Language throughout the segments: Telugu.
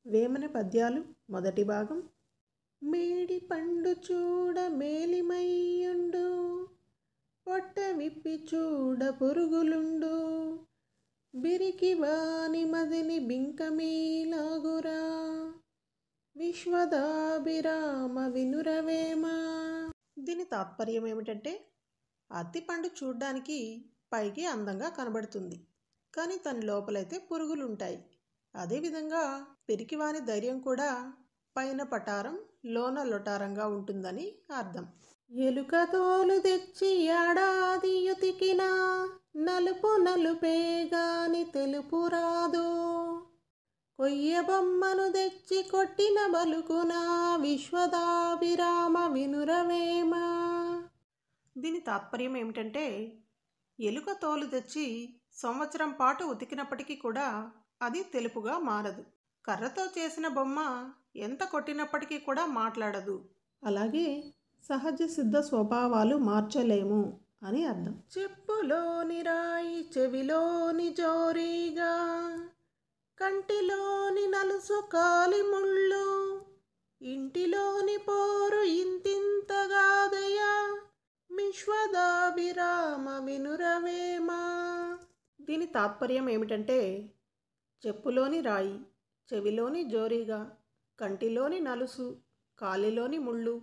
వేమన పద్యాలు మొదటి భాగం. మేడి పండు చూడ మేలిమయ్యుండు, పొట్ట విప్పి చూడ పురుగులుండు, బిరికి వాని మదిని బింకమీలాగురా, విశ్వదాభిరామ వినురవేమ. దీని తాత్పర్యం ఏమిటంటే, అత్తిపండు చూడ్డానికి పైకి అందంగా కనబడుతుంది, కానీ తన లోపలైతే పురుగులుంటాయి. అదేవిధంగా పిరికివాని ధైర్యం కూడా పైన పటారం లోన లొటారంగా ఉంటుందని అర్థం. ఎలుక తోలు తెచ్చి ఏడాది యుతికినా, నలుపు నలుపేగాని తెలుపు రాదు, కొయ్య బొమ్మను తెచ్చి కొట్టిన బలుకునా, విశ్వదాభిరామ వినురవేమ. దీని తాత్పర్యం ఏమిటంటే, ఎలుక తోలు తెచ్చి సంవత్సరం పాటు ఉతికినప్పటికీ కూడా అది తెలుపుగా మారదు. కర్రతో చేసిన బొమ్మ ఎంత కొట్టినప్పటికీ కూడా మాట్లాడదు. అలాగే సహజ సిద్ధ స్వభావాలు మార్చలేము అని అర్థం. చెప్పులోని రాయి చెవిలోని జోరీగా, కంటిలోని నలుసు కాలి ముళ్ళు, ఇంటిలోని పోరు ఇంతింతగాదయా, విశ్వదాభిరామ వినురవేమ. దీని తాత్పర్యం ఏమిటంటే, చెప్పులోని రాయి, చెవిలోని జోరీగా, కంటిలోని నలుసు, కాలిలోని ముళ్ళు,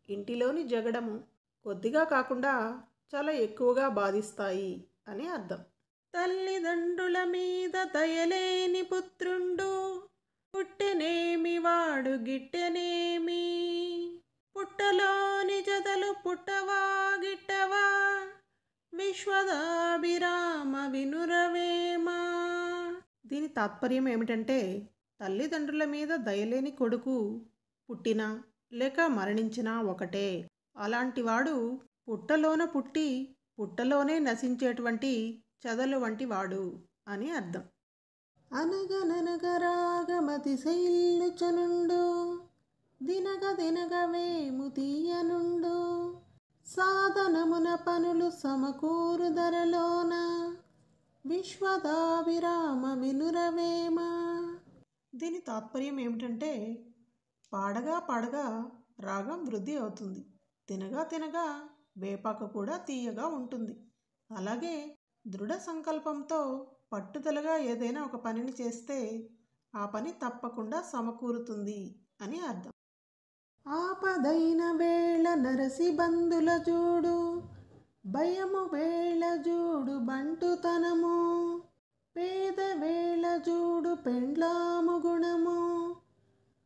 ఇంటిలోని జగడము కొద్దిగా కాకుండా చాలా ఎక్కువగా బాధిస్తాయి అని అర్థం. తల్లిదండ్రుల మీద దయలేని పుత్రుండు, పుట్టెనేమి వాడు గిట్టెనేమి, పుట్టలోని జదలు పుట్టవా గిట్టవా, విశ్వదాభిరామ వినురవేమ. దీని తాత్పర్యం ఏమిటంటే, తల్లిదండ్రుల మీద దయలేని కొడుకు పుట్టినా లేక మరణించినా ఒకటే. అలాంటివాడు పుట్టలోన పుట్టి పుట్టలోనే నశించేటువంటి చెదలు వంటి వాడు అని అర్థం. అనగననగరాగమతి శైల్లుచనుండు, దినగ దినగ వేము తీయనుండు, సాధనమున పనులు సమకూరు ధరలోన, విశ్వదాభిరామ వినురవేమ. దీని తాత్పర్యం ఏమిటంటే, పాడగా పాడగా రాగం వృద్ధి అవుతుంది, తినగా తినగా వేపాకు కూడా తీయగా ఉంటుంది. అలాగే దృఢ సంకల్పంతో పట్టుదలగా ఏదైనా ఒక పనిని చేస్తే ఆ పని తప్పకుండా సమకూరుతుంది అని అర్థం. ఆపదైన వేళ నరసి బంధుల జూడు, భయము వేళ జూడు బంటుతనము, పేద వేళ జూడు పెండ్లాము గుణము,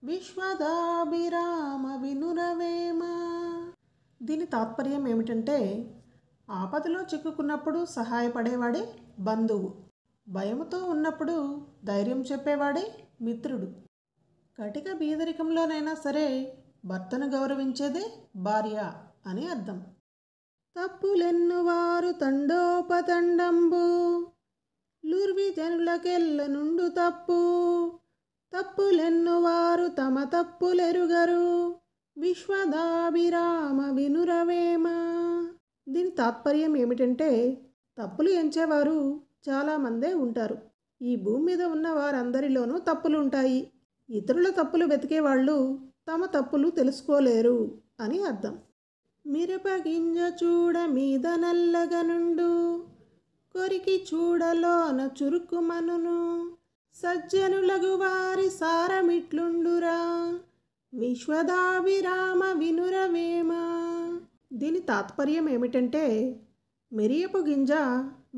విశ్వదాభిరామ వినురవేమ. దీని తాత్పర్యం ఏమిటంటే, ఆపదలో చిక్కుకున్నప్పుడు సహాయపడేవాడే బంధువు, భయముతో ఉన్నప్పుడు ధైర్యం చెప్పేవాడే మిత్రుడు, కటిక బీదరికంలోనైనా సరే భర్తను గౌరవించేదే భార్య అని అర్థం. తప్పులెన్నువారు తండోపతండంబు, లూర్వి జనులకెల్ల నుండు తప్పు, తప్పులెన్నువారు తమ తప్పులెరుగరు, విశ్వదాభిరామ వినురవేమ. దీని తాత్పర్యం ఏమిటంటే, తప్పులు ఎంచేవారు చాలామందే ఉంటారు. ఈ భూమి మీద ఉన్న వారందరిలోనూ తప్పులు ఉంటాయి. ఇతరుల తప్పులు వెతికేవాళ్ళు తమ తప్పులు తెలుసుకోలేరు అని అర్థం. మిరపగింజ చూడ మీద నల్లగనుండు, కొరికి చూడలోన చురుకుమనును, సజ్జనులగు వారి సారమిట్లుండురా, విశ్వదాభిరామ వినురవేమ. దీని తాత్పర్యం ఏమిటంటే, మిరియపు గింజ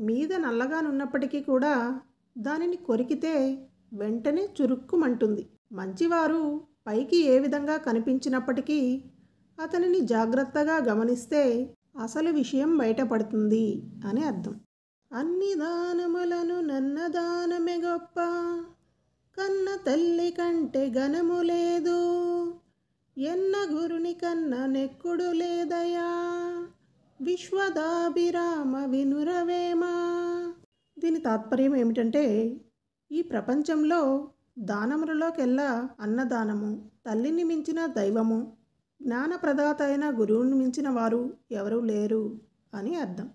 మీద నల్లగానున్నప్పటికీ కూడా దానిని కొరికితే వెంటనే చురుక్కుమంటుంది. మంచివారు పైకి ఏ విధంగా కనిపించినప్పటికీ అతనిని జాగ్రత్తగా గమనిస్తే అసలు విషయం బయటపడుతుంది అని అర్థం. అన్ని దానములను నన్న దానమే గొప్ప, కన్న తల్లి కంటే ఘనము లేదు, ఎన్న గురుని కన్న నెక్కుడు లేదయా, విశ్వదాభిరామ వినురవేమ. దీని తాత్పర్యం ఏమిటంటే, ఈ ప్రపంచంలో దానములలోకెల్లా అన్నదానము, తల్లిని మించిన దైవము, జ్ఞానప్రదాత అయిన గురువుని మించిన వారు ఎవరూ లేరు అని అర్థం.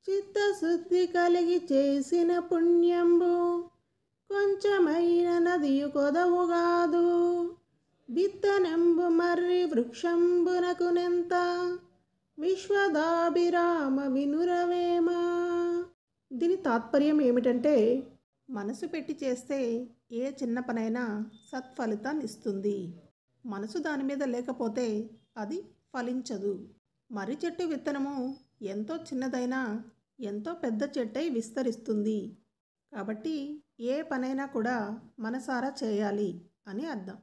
చిత్తశుద్ధి కలిగి చేసిన పుణ్యంబు, కొంచెమైన నదియు కొదవుగాదు, విత్తనెంబు మర్రి వృక్షంబునకునెంత, విశ్వదాభిరామ వినురవేమా. దీని తాత్పర్యం ఏమిటంటే, మనసు పెట్టి చేస్తే ఏ చిన్న పనైనా సత్ఫలితాన్ని ఇస్తుంది. మనసు దాని మీద లేకపోతే అది ఫలించదు. మర్రి చెట్టు విత్తనము ఎంతో చిన్నదైనా ఎంతో పెద్ద చెట్టై విస్తరిస్తుంది. కాబట్టి ఏ పనైనా కూడా మనసారా చేయాలి అని అర్థం.